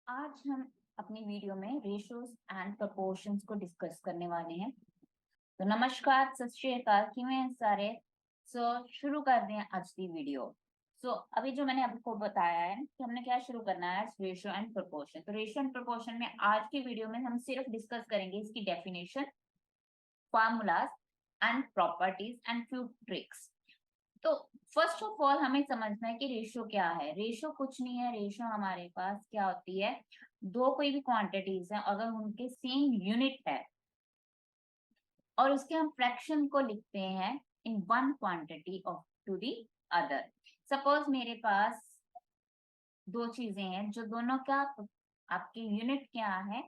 आज हम अपनी वीडियो में रेशियोज एंड प्रोपोर्शंस को डिस्कस करने वाले हैं। तो नमस्कार, सत श्री अकाल, किवें हैं सारे। शुरू कर दें आज की वीडियो। अभी जो मैंने आपको बताया है कि हमने क्या शुरू करना है, रेशियो एंड प्रोपोर्शन। तो रेशियो एंड प्रोपोर्शन में आज की वीडियो में हम सिर्फ डिस्कस करेंगे इसकी definition, formulas and properties and few tricks. तो फर्स्ट ऑफ ऑल हमें समझना है कि रेशियो क्या है। रेशियो कुछ नहीं है। रेशियो हमारे पास क्या होती है, दो कोई भी क्वांटिटीज हैं, अगर उनके सेम यूनिट है और उसके हम फ्रैक्शन को लिखते हैं in one quantity of to the other. Suppose मेरे पास दो चीजें हैं जो दोनों का आपके यूनिट क्या है,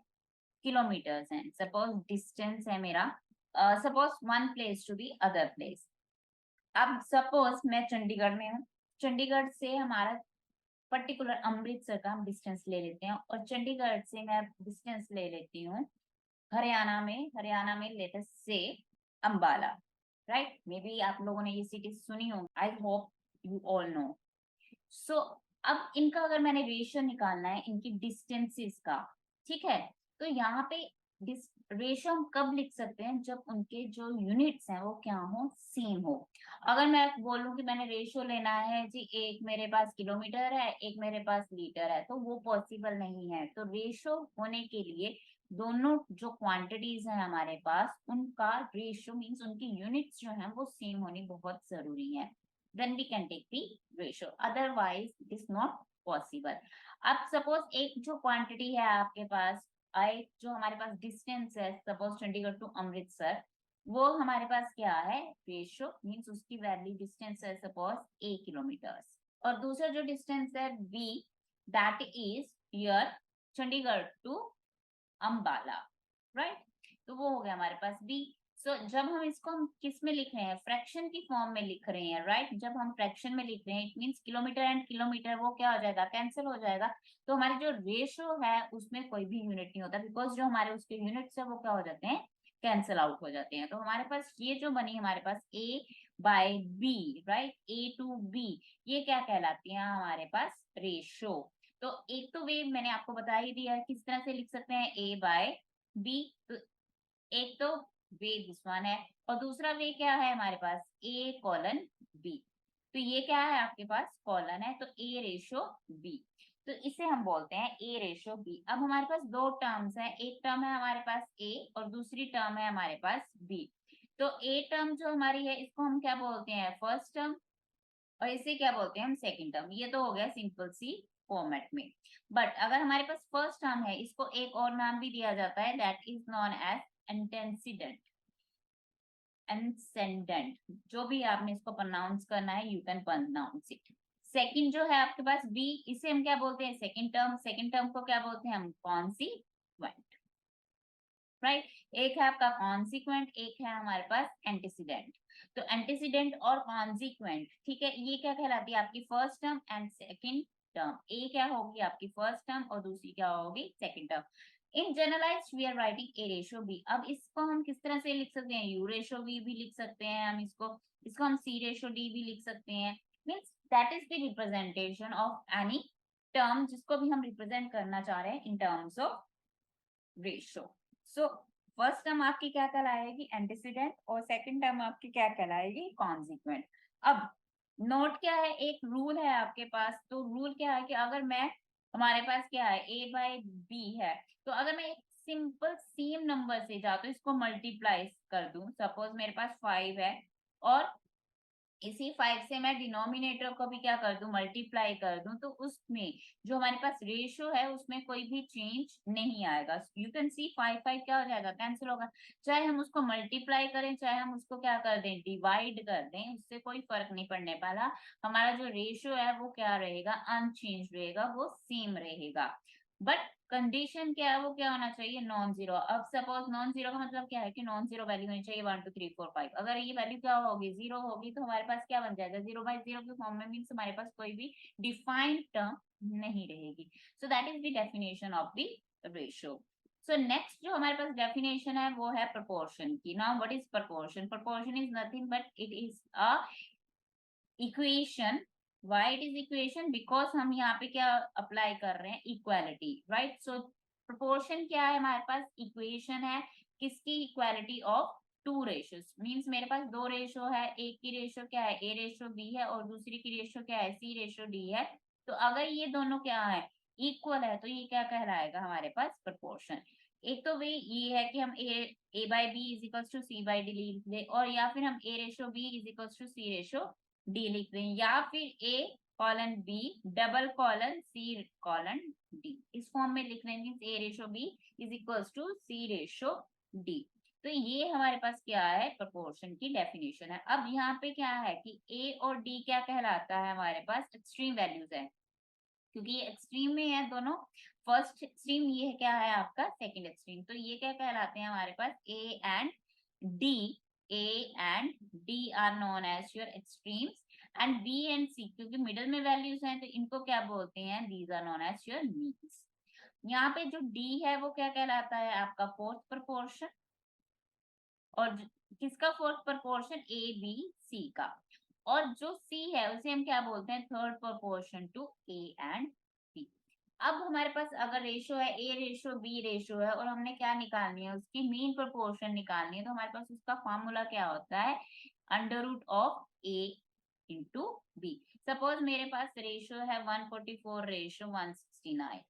किलोमीटर्स हैं। सपोज डिस्टेंस है मेरा, suppose one place to the other place. अब सपोज मैं चंडीगढ़ में हूँ, चंडीगढ़ से हमारा पर्टिकुलर अमृतसर का हम डिस्टेंस ले लेते हैं, और चंडीगढ़ से मैं डिस्टेंस ले लेती हूँ हरियाणा में लेते से अंबाला। राइट, मे बी आप लोगों ने ये सिटी सुनी हो, I hope you all know. So अब इनका अगर मैंने रेशियो निकालना है इनकी डिस्टेंसेस का, ठीक है, तो यहाँ पे रेशियो हम कब लिख सकते हैं, जब उनके जो यूनिट्स हैं वो क्या हो, सेम हो। अगर मैं बोलूं कि मैंने रेशियो लेना है जी, एक मेरे पास किलोमीटर है, एक मेरे पास लीटर है, तो वो पॉसिबल नहीं है। तो रेशियो होने के लिए दोनों जो क्वांटिटीज हैं हमारे पास, उनका रेशियो मीन्स उनकी यूनिट्स जो है वो सेम होनी बहुत जरूरी है। then we can take the ratio, otherwise it is not possible। अब सपोज एक जो क्वांटिटी है आपके पास, एक जो हमारे पास डिस्टेंस है, सपोज चंडीगढ़ टू अमृतसर, वो हमारे पास क्या है, रेशियो मीन्स उसकी वैल्यू डिस्टेंस है सपोज ए किलोमीटर्स, और दूसरा जो डिस्टेंस है B, that is your Chandigarh to Ambala. Right, तो वो हो गया हमारे पास बी। जब हम इसको हम किस में लिख रहे हैं, फ्रैक्शन की फॉर्म में लिख रहे हैं। राइट, जब हम फ्रैक्शन में लिख रहे हैं, it means kilometre and kilometre वो क्या हो जाएगा, कैंसिल हो जाएगा। तो हमारे जो रेशियो है उसमें कोई भी यूनिट नहीं होता, बिकॉज जो हमारे उसके यूनिट्स है वो क्या हो जाते हैं, कैंसिल आउट हो जाते हैं। तो हमारे पास ये जो बनी हमारे पास A by B, right, A to B, ये क्या कहलाती है हमारे पास, रेशियो। तो एक तो वे मैंने आपको बता ही दिया है किस तरह से लिख सकते हैं, ए बाय बी। तो एक तो वे दिस वन है, और दूसरा वे क्या है हमारे पास, ए कॉलन बी। तो ये क्या है आपके पास, कॉलन है, तो ए रेशो बी। तो इसे हम बोलते हैं ए रेशो बी। अब हमारे पास दो टर्म्स है, एक टर्म है हमारे पास ए और दूसरी टर्म है हमारे पास बी। तो ए टर्म जो हमारी है इसको हम क्या बोलते हैं, फर्स्ट टर्म, और इसे क्या बोलते हैं हम, सेकंड टर्म। ये तो हो गया सिंपल सी फॉर्मेट में। बट अगर हमारे पास फर्स्ट टर्म है, इसको एक और नाम भी दिया जाता है, that is known as antecedent. Antecedent, जो भी आपने इसको प्रोनाउंस करना है, you can pronounce it. Second जो है आपके पास बी, इसे हम क्या बोलते हैं, सेकंड टर्म। सेकंड टर्म को क्या बोलते हैं हम, कॉन्सिक्वेंट। राइट, एक है आपका कॉन्सिक्वेंट, एक है हमारे पास एंटीसीडेंट। तो एंटीसीडेंट और कॉन्सिक्वेंट, ठीक है, ये क्या कहलाती है आपकी first term and second term. A क्या होगी आपकी फर्स्ट टर्म और दूसरी क्या होगी, second term. In generalized we are writing A ratio B. अब इसको हम किस तरह से लिख सकते हैं, यू रेशियो बी भी लिख सकते हैं हम, इसको इसको हम सी रेशियो डी भी लिख सकते हैं। Means that is the representation of any term जिसको भी हम रिप्रेजेंट करना चाह रहे हैं in terms of ratio. So first term आपकी क्या कहलाएगी, एंटीसीडेंट, और सेकंड टर्म आपकी क्या कहलाएगी, कॉन्सिक्वेंट। अब नोट क्या है, एक रूल है आपके पास। तो रूल क्या है कि अगर मैं, हमारे पास क्या है, ए बाय बी है, तो अगर मैं एक सिंपल सेम नंबर से जा तो इसको मल्टीप्लाई कर दूं, सपोज मेरे पास 5 है, और इसी 5 से मैं डिनोमिनेटर को भी क्या कर दूं, मल्टीप्लाई कर दूं, तो उसमें जो हमारे पास रेशियो है उसमें कोई भी चेंज नहीं आएगा। यू कैन सी 5 क्या हो जाएगा, कैंसिल होगा। चाहे हम उसको मल्टीप्लाई करें, चाहे हम उसको क्या कर दें, डिवाइड कर दें, उससे कोई फर्क नहीं पड़ने वाला। हमारा जो रेशियो है वो क्या रहेगा, अनचेंज रहेगा, वो सेम रहेगा। बट कंडीशन क्या है, वो क्या होना चाहिए, नॉन जीरो। अब सपोज नॉन जीरो का मतलब क्या है कि नॉन जीरो वैल्यू होनी चाहिए 1 2 3 4 5। अगर ये वैल्यू क्या होगी, जीरो होगी, तो हमारे पास क्या बन जाएगा, जीरो बाई जीरो के फॉर्म में, मीन्स हमारे पास कोई भी डिफाइंड टर्म नहीं रहेगी। So that is the definition of the ratio. So next जो हमारे पास डेफिनेशन है वो है प्रोपोर्शन की। Now what is proportion, proportion is nothing but it is a equation Why it is equation? Because हम यहाँ पे क्या अप्लाई कर रहे हैं, इक्वालिटी, राइट? सो प्रोपोर्शन क्या है हमारे पास, इक्वेशन है किसकी, equality of two ratios. Means मेरे पास दो रेशियो है, एक की रेशियो क्या है, ए रेशियो बी है, और दूसरी की रेशियो क्या है, सी रेशियो डी है। तो अगर ये दोनों क्या है, इक्वल है, तो ये क्या कहलाएगा हमारे पास, प्रोपोर्शन। एक तो वे ये है कि हम A by B is equals to C by D लिख दे, और या फिर हम A ratio B is equals to C ratio D लिख दें, या फिर A colon B double colon C colon D, इस फॉर्म में लिख रहे हैं। Means A ratio B is equals to C ratio D. तो ये हमारे पास क्या है, प्रोपोर्शन की डेफिनेशन है। अब यहाँ पे क्या है कि ए और डी क्या कहलाता है, हमारे पास एक्सट्रीम वैल्यूज है, क्योंकि ये एक्सट्रीम में है दोनों। फर्स्ट एक्सट्रीम ये है, क्या है आपका सेकंड एक्सट्रीम, तो ये क्या कहलाते हैं हमारे पास, A and D. A and D are known as your extremes, and B and C क्योंकि मिडल में वैल्यूज हैं तो इनको क्या बोलते हैं, these are known as your means. यहाँ पे जो डी है वो क्या कहलाता है, आपका फोर्थ प्रोपोर्शन, और किसका fourth proportion, A B C का। और जो सी है उसे हम क्या बोलते हैं, third proportion to A and B. अब हमारे पास अगर रेशो है, ए रेशो बी रेशो है, और हमने क्या निकालनी है, उसकी मीन प्रोपोर्शन निकालनी है, तो हमारे पास उसका फॉर्मूला क्या होता है, under root of A into B. Suppose मेरे पास रेशो है 144 रेशो 169।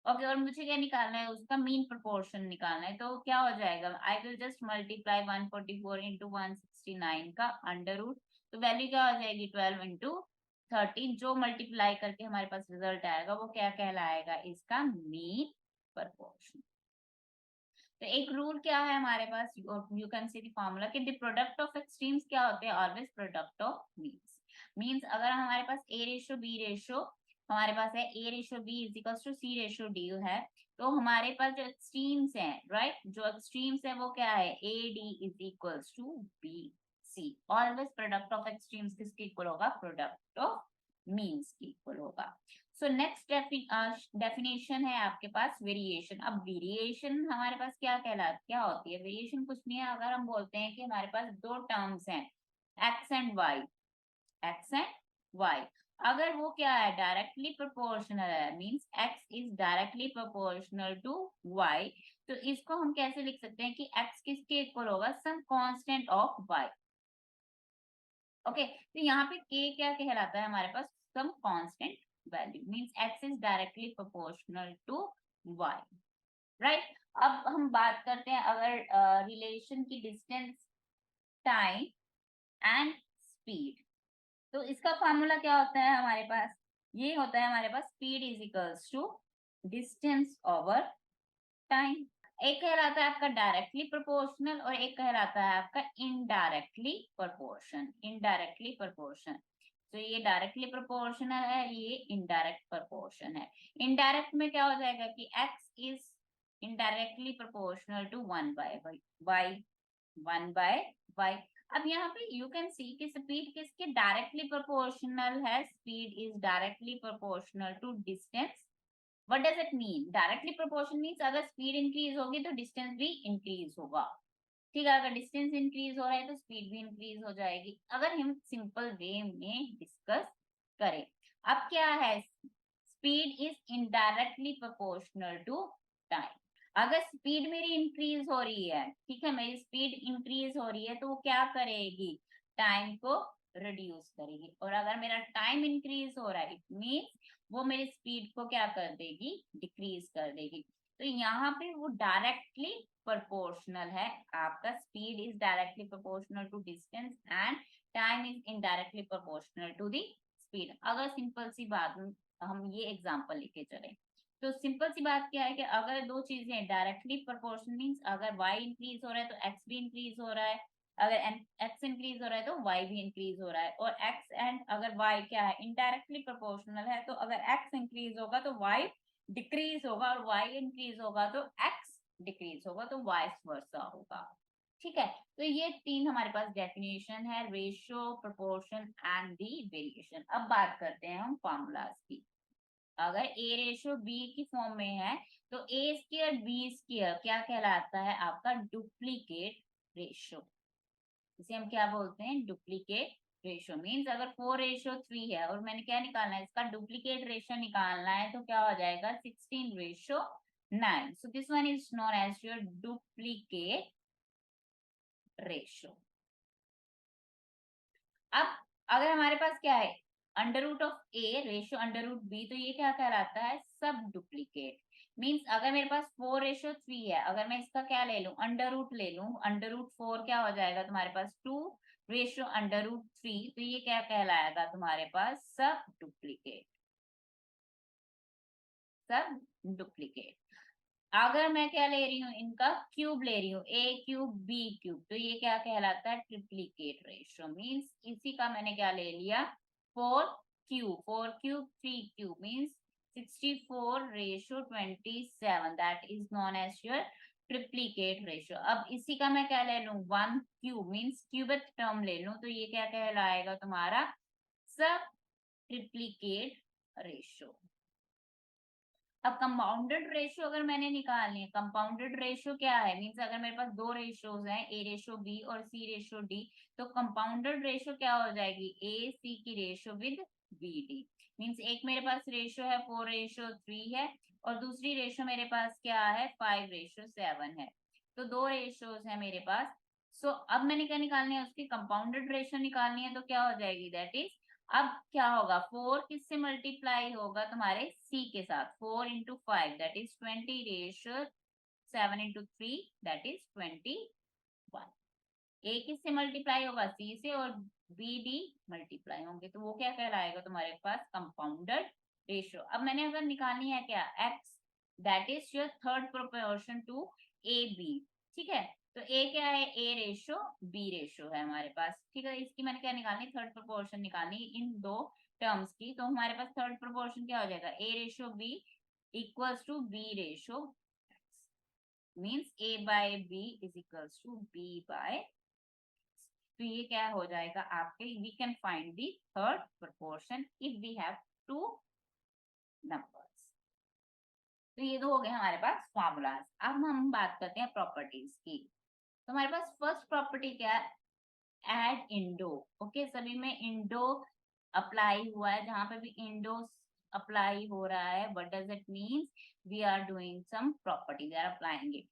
ओके, और मुझे क्या निकालना है, उसका मीन प्रोपोर्शन निकालना है, तो क्या हो जाएगा, I will just multiply 144 into 169 का अंडर रूट, तो वैल्यू क्या हो जाएगी, 12 इंटू 13। जो मल्टीप्लाई करके हमारे पास रिजल्ट आएगा वो क्या कहलाएगा, इसका मीन प्रोपोर्शन। तो एक रूल क्या है हमारे पास, you can see the formula कि द प्रोडक्ट ऑफ एक्सट्रीम्स क्या होते हैं, always product of means. Means अगर हमारे पास ए रेशो बी रेशो हमारे पास है, A ratio B is equals to C ratio D है, तो हमारे पास जो एक्सट्रीम्स हैं, राइट, जो एक्सट्रीम्स है वो क्या है, A D is equals to B C. Always product of extremes किसके इक्वल होगा, प्रोडक्ट ऑफ मीन्स के इक्वल होगा। सो नेक्स्ट डेफिनेशन है आपके पास वेरिएशन। अब वेरिएशन हमारे पास क्या होती है, वेरिएशन कुछ नहीं है, अगर हम बोलते हैं कि हमारे पास दो टर्म्स हैं, X and Y, X and Y, अगर वो क्या है, डायरेक्टली प्रोपोर्शनल है, means X is directly proportional to Y, तो इसको हम कैसे लिख सकते हैं कि एक्स किसके इक्वल होगा, some constant of Y. Okay, तो यहाँ पे के क्या कहलाता है हमारे पास, some constant value, means X is directly proportional to Y, right. अब हम बात करते हैं अगर रिलेशन की डिस्टेंस, टाइम एंड स्पीड, तो इसका फॉर्मूला क्या होता है हमारे पास, ये होता है हमारे पास, speed is equals to distance over time. एक कहलाता है आपका डायरेक्टली प्रोपोर्शनल, और एक कहलाता है आपका इनडायरेक्टली प्रोपोर्शन, इनडायरेक्टली प्रोपोर्शन। तो ये डायरेक्टली प्रोपोर्शनल है, ये इनडायरेक्ट प्रोपोर्शन है। इनडायरेक्ट में क्या हो जाएगा कि x is indirectly proportional to 1/y। अब यहाँ पे यू कैन सी कि स्पीड किसके डायरेक्टली प्रोपोर्शनल है, speed is directly proportional to distance. What does it mean, directly proportion means अगर स्पीड इंक्रीज होगी तो डिस्टेंस भी इंक्रीज होगा, ठीक है। अगर डिस्टेंस इंक्रीज हो रहा है तो स्पीड भी इंक्रीज हो जाएगी, अगर हम सिंपल वे में डिस्कस करें। अब क्या है, speed is indirectly proportional to time. अगर स्पीड मेरी इंक्रीज हो रही है, ठीक है, मेरी स्पीड इंक्रीज हो रही है, तो वो क्या करेगी, टाइम को रिड्यूस करेगी, और अगर मेरा टाइम इंक्रीज हो रहा है, इट मीन्स वो मेरी स्पीड को क्या कर देगी, डिक्रीज कर देगी। तो यहाँ पे वो डायरेक्टली प्रोपोर्शनल है, आपका speed is directly proportional to distance and time is indirectly proportional to the speed. अगर सिंपल सी बात हम ये एग्जांपल लेके चले, तो सिंपल सी बात क्या है कि अगर दो चीजें डायरेक्टली प्रोपोर्शनल मींस अगर y इंक्रीज हो रहा है तो x भी इंक्रीज हो रहा है, अगर x इंक्रीज हो रहा है तो y भी इंक्रीज हो रहा है, और x एंड अगर y क्या है, इनडायरेक्टली प्रोपोर्शनल है, तो अगर x इंक्रीज होगा तो y डिक्रीज होगा, और y इंक्रीज होगा तो x डिक्रीज होगा, तो वाइस वर्सा होगा, ठीक है। तो ये तीन हमारे पास डेफिनेशन है, ratio, proportion and the variation. अब बात करते हैं हम फॉर्मूलाज की। अगर a रेशियो b की फॉर्म में है तो a स्क्वायर b स्क्वायर क्या कहलाता है, आपका डुप्लीकेट रेशियो, इसे हम क्या बोलते हैं, डुप्लीकेट रेशियो मीन्स अगर 4:3 है और मैंने क्या निकालना है, इसका डुप्लीकेट रेशियो निकालना है, तो क्या हो जाएगा 16:9. So this one is known as your duplicate ratio. अब अगर हमारे पास क्या है, under root of A ratio under root B, तो ये क्या कहलाता है, सब डुप्लीकेट. मीन्स अगर मेरे पास 4:3 है, अगर मैं इसका क्या ले लूं, अंडर रूट ले लूं, अंडर रूट 4 क्या हो जाएगा तुम्हारे पास 2 रेशियो अंडर रूट 3, तो ये क्या कहलाएगा तुम्हारे पास सब डुप्लीकेट. सब डुप्लीकेट. अगर मैं क्या ले रही हूँ, इनका क्यूब ले रही हूँ, ए क्यूब बी क्यूब, तो ये क्या कहलाता है, ट्रिप्लीकेट रेशियो. मीन्स इसी का मैंने क्या ले लिया, 4 cube 3 cube means 64:27. That is known as your triplicate ratio. अब इसी का मैं क्या ले लूं, 1 क्यूब मीन्स क्यूबिक टर्म ले लूं, तो ये क्या कहलाएगा तुम्हारा सब ट्रिप्लीकेट रेशियो. अब कंपाउंडेड रेशियो अगर मैंने निकालनी है, कंपाउंडेड रेशियो क्या है, मींस अगर मेरे पास दो रेशियोज हैं, ए रेशियो बी और सी रेशियो डी, तो कंपाउंडेड रेशियो क्या हो जाएगी, ए सी की ratio with B D. Means एक मेरे पास रेशियो है 4:3 है और दूसरी रेशियो मेरे पास क्या है 5:7 है. तो दो रेशियोज है मेरे पास. सो अब मैंने क्या निकालनी है, उसकी कंपाउंडेड रेशियो निकालनी है, तो क्या हो जाएगी, दैट इज अब क्या होगा, 4 किससे मल्टीप्लाई होगा तुम्हारे सी के साथ, 4 into 5 that is 20 7 into 3 that is 21. ए किससे मल्टीप्लाई होगा, सी से, और बी डी मल्टीप्लाई होंगे, तो वो क्या कहलाएगा तुम्हारे पास कंपाउंडेड रेशियो. अब मैंने अगर निकालनी है क्या, X that is your third proportion to A B. ठीक है, तो ए क्या है, ए रेशियो बी रेशियो है हमारे पास. ठीक है, इसकी मैंने क्या निकालनी, थर्ड प्रोपोर्शन निकालनी इन दो टर्म्स की. तो हमारे पास थर्ड प्रोपोर्शन क्या हो जाएगा, A ratio B equals to B ratio means A by B is equals to B by. तो ये क्या हो जाएगा आपके, we can find the third proportion if we have two numbers. तो ये तो हो गए हमारे पास फॉर्मूलाज. अब हम बात करते हैं प्रॉपर्टीज की. तो हमारे पास फर्स्ट प्रॉपर्टी क्या है, एड इंडो. ओके, सभी में इंडो अप्लाई हुआ है, जहां पे भी इंडो अप्लाई हो रहा है, what does it means, we are doing some property, we are applying it.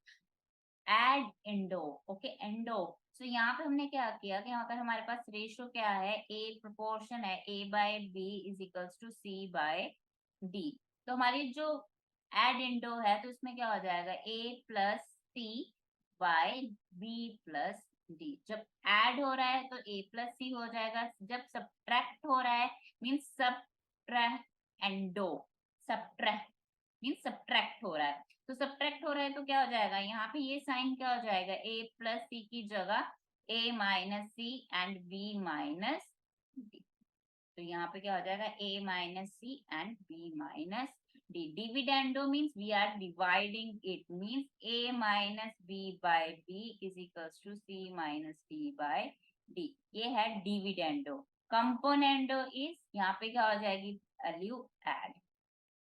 Addendo. Okay, इंडो. सो यहाँ पे हमने क्या किया कि यहाँ पर हमारे पास रेशियो क्या है, ए प्रोपोर्शन है A by B is equals to C by D. तो हमारी जो एड इंडो है, तो इसमें क्या हो जाएगा, A plus C bye B plus D. जब ऐड हो रहा है तो ए प्लस सी हो जाएगा, जब सब्ट्रैक्ट हो रहा है मीन्स सब्ट्रैक्टेंडो. सब्ट्रैक्ट मीन्स सब्ट्रैक्ट हो रहा है, तो सब्ट्रैक्ट हो रहा है तो क्या हो जाएगा, यहाँ पे ये साइन क्या हो जाएगा, ए प्लस सी की जगह A minus C and B minus D. तो यहाँ पे क्या हो जाएगा, A minus C and B minus D. Dividendo means we are dividing it, means A minus B by B is equals to C minus D by D. ये है dividendo. Componendo is यहाँ पे क्या हो जाएगी, वैल्यू एड.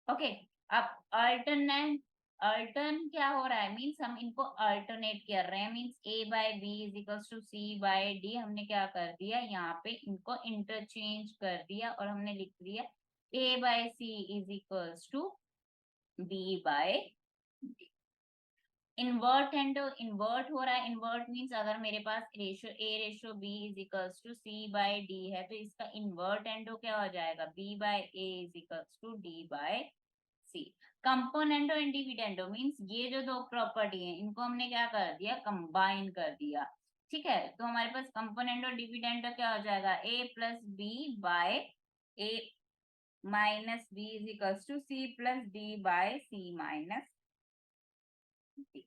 ओके, अब alternate अल्टर्न क्या हो रहा है, मीन्स हम इनको अल्टरनेट कर रहे हैं, means A by B is equals to C by D. हमने क्या कर दिया, यहाँ पे इनको इंटरचेंज कर दिया और हमने लिख दिया A by C is equals to B by D. Invert and invert हो रहा है, इन्वर्ट मीन्स अगर मेरे पास ratio A ratio B is equals to C by D है, तो इसका इन्वर्ट एंडो क्या हो जाएगा, B by A is equals to D by C. Componendo and dividendo means ये जो दो प्रॉपर्टी है, इनको हमने क्या कर दिया, कंबाइन कर दिया. ठीक है, तो हमारे पास कंपोनेंडो डिविडेंडो क्या हो जाएगा, A plus B by A minus B is equals to C plus D by C minus D.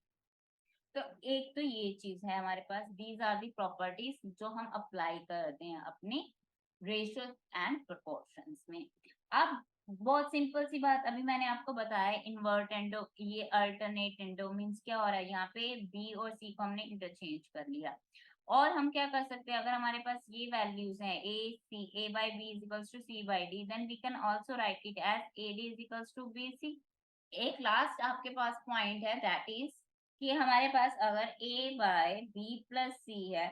तो एक तो ये चीज है हमारे पास, दीज आर दी प्रॉपर्टीज जो हम अप्लाई करते हैं अपने रेशियो एंड प्रोपोर्शंस में. अब बहुत सिंपल सी बात अभी मैंने आपको बताया, इन्वर्ट एंडो, ये अल्टरनेट एंडो मीन्स क्या हो रहा है, यहाँ पे बी और सी को हमने इंटरचेंज कर लिया. और हम क्या कर सकते हैं, अगर हमारे पास ये वैल्यूज हैं A C, A by B is equals to C by D, then we can also write it as A D is equals to B C. एक लास्ट आपके पास पॉइंट है, दैट इज कि हमारे पास अगर a by B plus C है,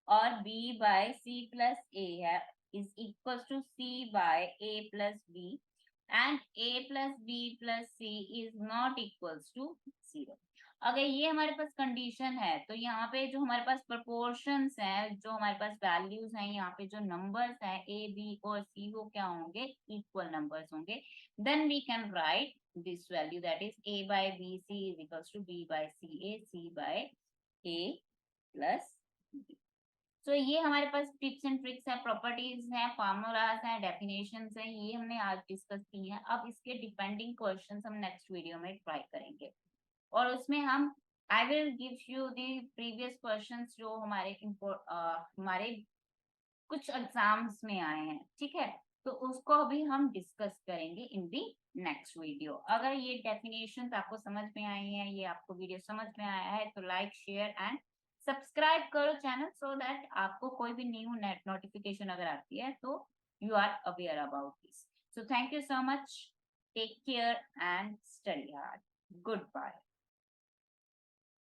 और b by c plus a है is equals to c by a plus b and a plus b plus c is not equals to 0। अगर ये हमारे पास कंडीशन है तो यहाँ पे जो हमारे पास प्रोपोर्शंस हैं, जो हमारे पास वैल्यूज हैं, यहाँ पे जो नंबर्स हैं a b और c वो क्या होंगे, इक्वल नंबर्स होंगे। Then we can write this value that is a by b c is equals to b by c by a plus b। तो ये हमारे पास टिप्स एंड ट्रिक्स है, प्रॉपर्टीज हैं, फार्मूलाज हैं, डेफिनेशंस हैं, ये हमने आज डिस्कस की हैं। अब इसके डिपेंडिंग क्वेश्चंस हम नेक्स्ट वीडियो में ट्राई करेंगे और उसमें हम I will give you the previous questions जो हमारे कुछ एग्जाम्स में आए हैं, ठीक है। तो उसको अभी हम डिस्कस करेंगे इन दी नेक्स्ट वीडियो। अगर ये डेफिनेशंस आपको समझ में आई हैं, ये आपको वीडियो समझ में आया है तो लाइक शेयर एंड सब्सक्राइब करो चैनल, सो दैट आपको कोई भी न्यू नेट नोटिफिकेशन अगर आती है तो you are aware about this. So thank you so much, take care and study hard, good bye.